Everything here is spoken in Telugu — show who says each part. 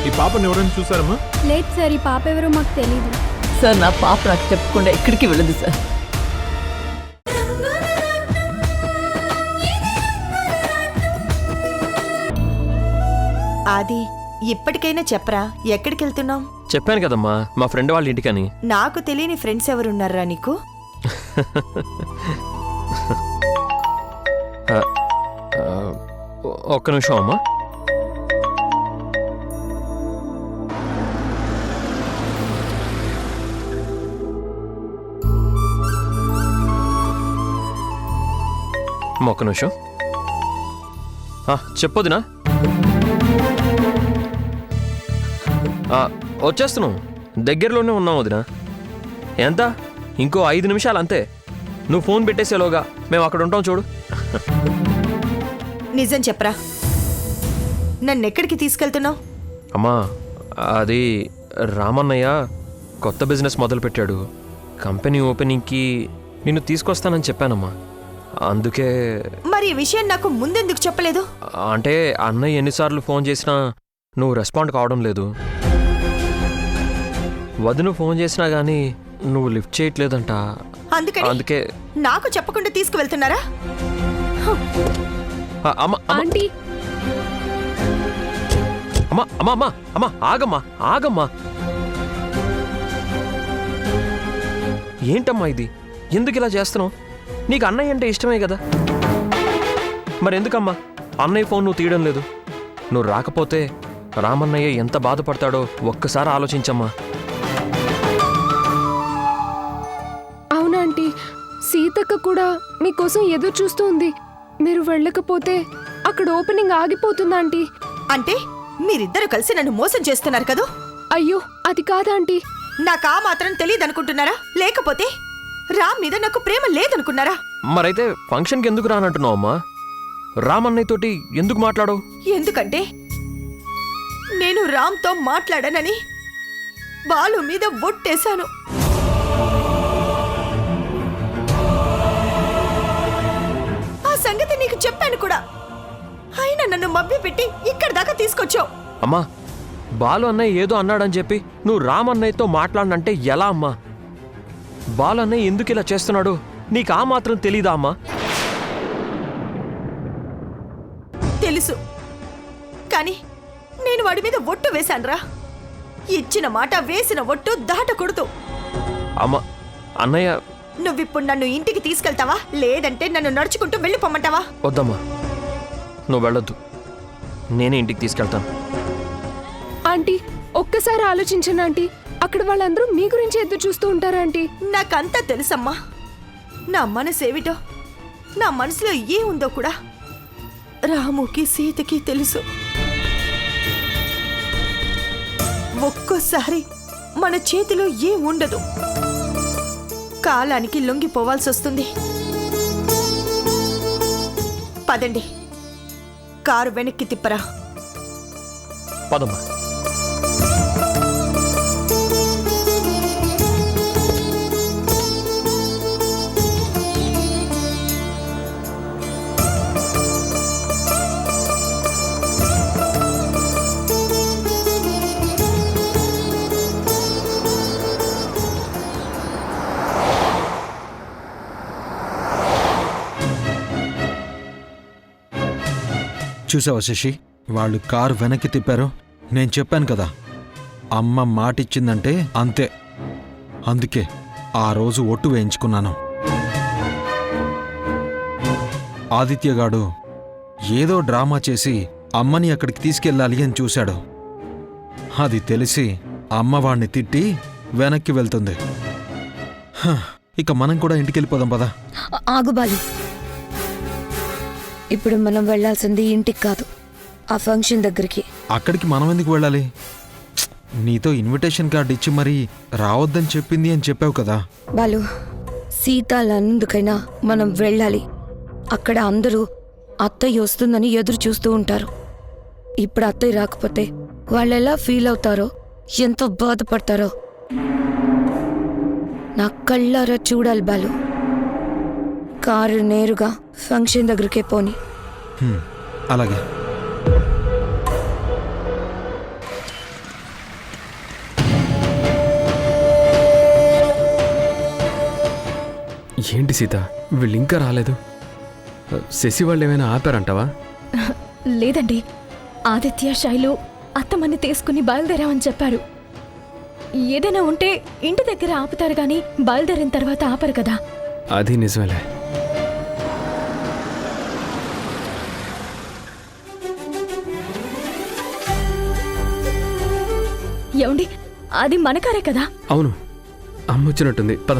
Speaker 1: ఈ పాపని ఎవరైనా చూసారమ్మా?
Speaker 2: లేదు సార్, ఈ పాప ఎవరో మాకు తెలీదు
Speaker 3: సార్. నా పాప నాకు చెప్పకుండా ఎక్కడికి వెళ్ళదు సార్.
Speaker 4: ఆది, ఇప్పటికైనా చెప్పరా, ఎక్కడికి వెళ్తున్నావు?
Speaker 5: చెప్పాను కదమ్మా, మా ఫ్రెండ్ వాళ్ళ ఇంటికని.
Speaker 4: నాకు తెలియని ఫ్రెండ్స్ ఎవరున్నారా నీకు?
Speaker 5: ఒక్క నిమిషం అమ్మా. ఒక్క నిమిషం. చెప్పొద్దునా? వచ్చేస్తున్నాం, దగ్గరలోనే ఉన్నాం వదినా. ఎంత? ఇంకో 5 నిమిషాలు అంతే. నువ్వు ఫోన్ పెట్టేసేలోగా మేము అక్కడ ఉంటాం చూడు.
Speaker 4: నిజం చెప్పరా, నన్నెక్కడికి తీసుకెళ్తున్నావు?
Speaker 5: అమ్మా, అది రామన్నయ్య కొత్త బిజినెస్ మొదలుపెట్టాడు. కంపెనీ ఓపెనింగ్కి నిన్ను తీసుకొస్తానని చెప్పానమ్మా. అందుకే.
Speaker 4: మరి ఈ విషయం నాకు ముందెందుకు చెప్పలేదు?
Speaker 5: అంటే అన్నయ్య ఎన్నిసార్లు ఫోన్ చేసినా నువ్వు రెస్పాండ్ కావడం లేదు. వదిన ఫోన్ చేసినా గానీ నువ్వు లిఫ్ట్ చేయట్లేదంట. అందుకే
Speaker 4: నాకు చెప్పకుండా తీసుకువెళ్తున్నారా?
Speaker 2: ఆంటీ,
Speaker 5: అమ్మా అమ్మా అమ్మా అమ్మా ఆగమ్మా ఆగమ్మా. ఏంటమ్మా ఇది? ఎందుకు ఇలా చేస్తున్నావు? నీకు అన్నయ్య అంటే ఇష్టమే కదా, మరెందుకమ్మా అన్నయ్య ఫోన్ నువ్వు తీయడం లేదు? నువ్వు రాకపోతే రామన్నయ్య ఎంత బాధపడతాడో ఒక్కసారి ఆలోచించమ్మా.
Speaker 2: అవునా ఆంటీ, సీతక్క కూడా మీకోసం ఎదురు చూస్తూ ఉంది. మీరు వెళ్ళకపోతే అక్కడ ఓపెనింగ్ ఆగిపోతుందా ఆంటీ?
Speaker 4: అంటే మీరిద్దరు కలిసి నన్ను మోసం చేస్తున్నారు కదూ?
Speaker 2: అయ్యో, అది కాదా ఆంటీ.
Speaker 4: నాకు ఆ మాత్రం తెలియదనుకుంటున్నారా? లేకపోతే రామ్ మీద నాకు ప్రేమ లేదనుకున్నారా?
Speaker 5: మరైతే ఫంక్షన్కి ఎందుకు రానంటున్నావు అమ్మా? రామన్నయ్యతోటి ఎందుకు మాట్లాడవు?
Speaker 4: ఎందుకంటే నేను రామ్తో మాట్లాడనని బాలు మీద ఒట్టేశాను. ఆ సంగతి నీకు చెప్పాను కూడా, అయినా నన్ను మభ్యపెట్టి ఇక్కడి దాకా తీసుకొచ్చావు.
Speaker 5: అమ్మా, బాలు అన్నయ్య ఏదో అన్నాడని చెప్పి నువ్వు రామన్నయ్యతో మాట్లాడనంటే ఎలా అమ్మా? బాలు అన్నయ్య ఎందుకు ఇలా చేస్తున్నాడు నీకు ఆ మాత్రం తెలీదా అమ్మా?
Speaker 4: తెలుసు, కానీ నేను వాడి మీద ఒట్టు వేశానురా. ఇచ్చిన మాట వేసిన ఒట్టు దాటకూడదు.
Speaker 5: అమ్మా, అన్నయ్య.
Speaker 4: నువ్విప్పుడు నన్ను ఇంటికి తీసుకెళ్తావా, లేదంటే నన్ను నడుచుకుంటూ వెళ్ళిపోమంటావా?
Speaker 5: వద్దమ్మా, నువ్వు వెళ్ళొద్దు, నేనే ఇంటికి తీసుకెళ్తాను.
Speaker 2: ఆంటీ, ఒక్కసారి ఆలోచించండి ఆంటీ. అక్కడ వాళ్ళందరూ మీ గురించి ఎదురు చూస్తూ ఉంటారా ఆంటీ?
Speaker 4: నాకంతా తెలుసమ్మా. నా మనసేమిటో, నా మనసులో ఏముందో కూడా రాముకి సీతకి తెలుసు. ఒక్కోసారి మన చేతిలో ఏముండదు, కాలానికి లొంగిపోవాల్సి వస్తుంది. పదండి, కారు వెనక్కి తిప్పరా.
Speaker 5: పదమ్మా.
Speaker 6: చూసావా శశి, వాళ్ళు కారు వెనక్కి తిప్పారు. నేను చెప్పాను కదా, అమ్మ మాటిచ్చిందంటే అంతే. అందుకే ఆ రోజు ఒట్టు వేయించుకున్నాను. ఆదిత్యగాడు ఏదో డ్రామా చేసి అమ్మని అక్కడికి తీసుకెళ్ళాలి అని చూశాడు. అది తెలిసి అమ్మ వాణ్ణి తిట్టి వెనక్కి వెళ్తుంది. ఇక మనం కూడా ఇంటికెళ్ళిపోదాం పదా.
Speaker 7: ఆగుబాలు, ఇప్పుడు మనం వెళ్లాల్సింది ఇంటికి కాదు, ఆ ఫంక్షన్ దగ్గరికి.
Speaker 6: అక్కడికి మనం ఎందుకు వెళ్ళాలి? నీతో ఇన్విటేషన్ కార్డు ఇచ్చి మరీ రావద్దని చెప్పింది అని చెప్పావు కదా.
Speaker 7: బాలు, సీతాలందుకైనా మనం వెళ్ళాలి. అక్కడ అందరూ అత్తయ్య వస్తుందని ఎదురు చూస్తూ ఉంటారు. ఇప్పుడు అత్తయ్య రాకపోతే వాళ్ళు ఎలా ఫీల్ అవుతారో, ఎంతో బాధపడతారో నా కళ్ళారా చూడాలి బాలు. కారు నేరుగా ఫంక్షన్ దగ్గరికే పోని.
Speaker 6: అలాగే.
Speaker 1: ఏంటి సీత వీళ్ళు ఇంకా రాలేదు? శశి వాళ్ళు ఏమైనా ఆపారంటావా?
Speaker 8: లేదండి, ఆదిత్య శైలు అత్తమ్మని తీసుకుని బయలుదేరామని చెప్పారు. ఏదైనా ఉంటే ఇంటి దగ్గర ఆపుతారు గాని బయలుదేరిన తర్వాత ఆపరు కదా.
Speaker 1: అది నిజమేలే.
Speaker 8: ఏమండి, అది మన కారే కదా?
Speaker 1: అవును, అమ్మ వచ్చినట్టుంది, పద.